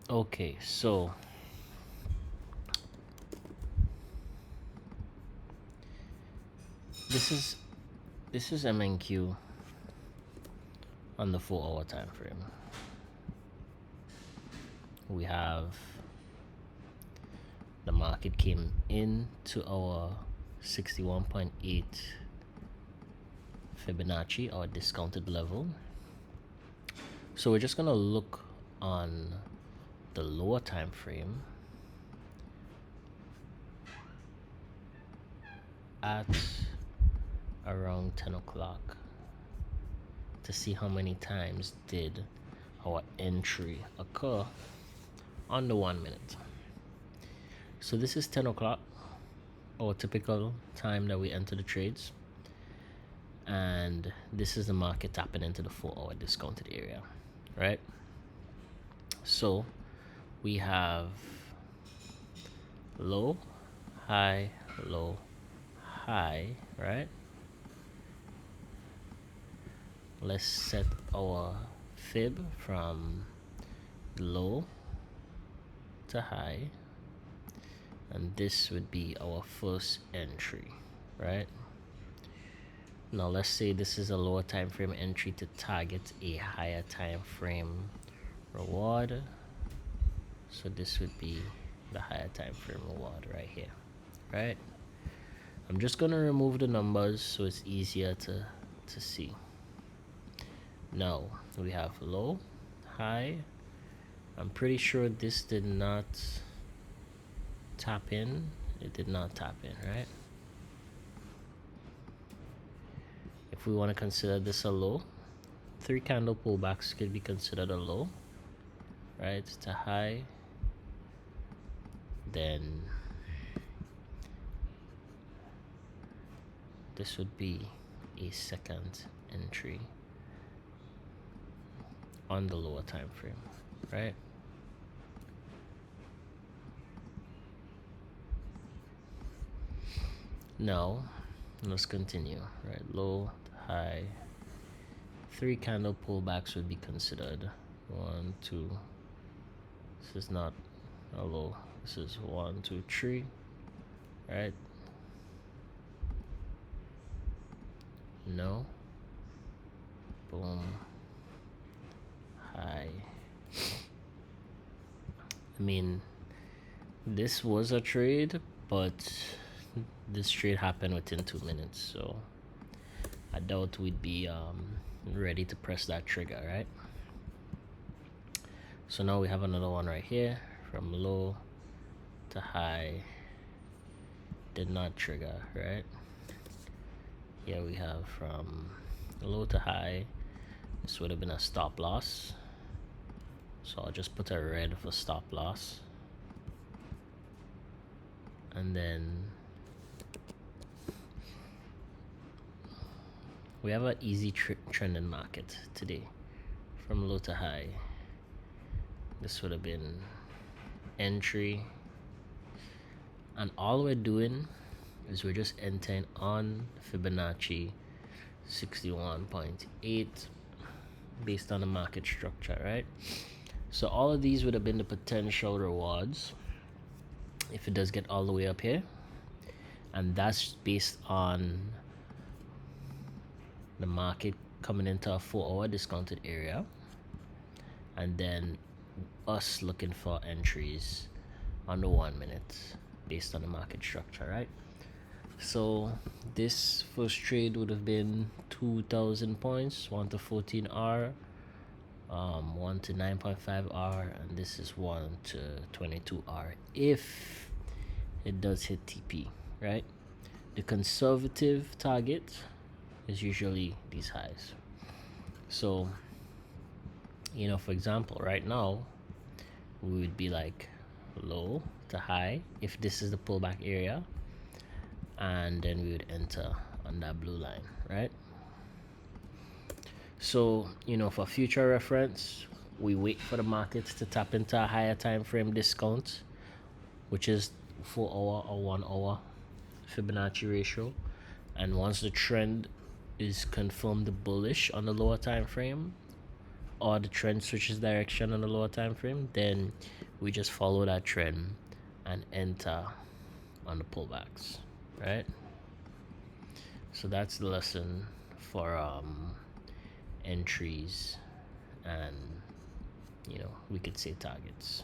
Okay, so this is MNQ on the 4 hour time frame. We have the market came into our 61.8 Fibonacci, our discounted level. So we're just gonna look on the lower time frame at around 10 o'clock to see how many times did our entry occur on the 1 minute. So this is 10 o'clock, our typical time that we enter the trades, and this is the market tapping into the 4 hour discounted area, right? So we have low, high, low, high, right? Let's set our fib from low to high, and this would be our first entry, right? Now let's say this is a lower time frame entry to target a higher time frame reward. So this would be the higher time frame reward right here, right? I'm just gonna remove the numbers so it's easier to see. Now we have low, high. I'm pretty sure this did not tap in. It did not tap in, right? If we want to consider this a low, 3 candle pullbacks could be considered a low, right? To high, then this would be a second entry on the lower time frame, right? Now let's continue, right? Low, high, 3 candle pullbacks would be considered 1, 2. This is not a low. This is 1, 2, 3, right? No. Boom. High. I mean, this was a trade, but this trade happened within 2 minutes, so I doubt we'd be ready to press that trigger, right? So now we have another one right here, from low to high, did not trigger, right? Here we have from low to high, this would have been a stop loss, so I'll just put a red for stop loss. And then we have an easy trending market today, from low to high. This would have been entry, and all we're doing is we're just entering on Fibonacci 61.8 based on the market structure, right? So all of these would have been the potential rewards if it does get all the way up here, and that's based on the market coming into a 4 hour discounted area, and then us looking for entries on the 1 minute based on the market structure, right? So this first trade would have been 2,000 points, 1 to 14R, 1 to 9.5R, and this is 1 to 22R if it does hit TP, right? The conservative target is usually these highs. So, you know, for example, right now we would be like low to high if this is the pullback area, and then we would enter on that blue line, right? So, you know, for future reference, we wait for the markets to tap into a higher time frame discount, which is 4 hour or 1 hour Fibonacci ratio, and once the trend is confirmed bullish on the lower time frame, or the trend switches direction on the lower time frame, then we just follow that trend and enter on the pullbacks, right? So that's the lesson for entries and we could say targets.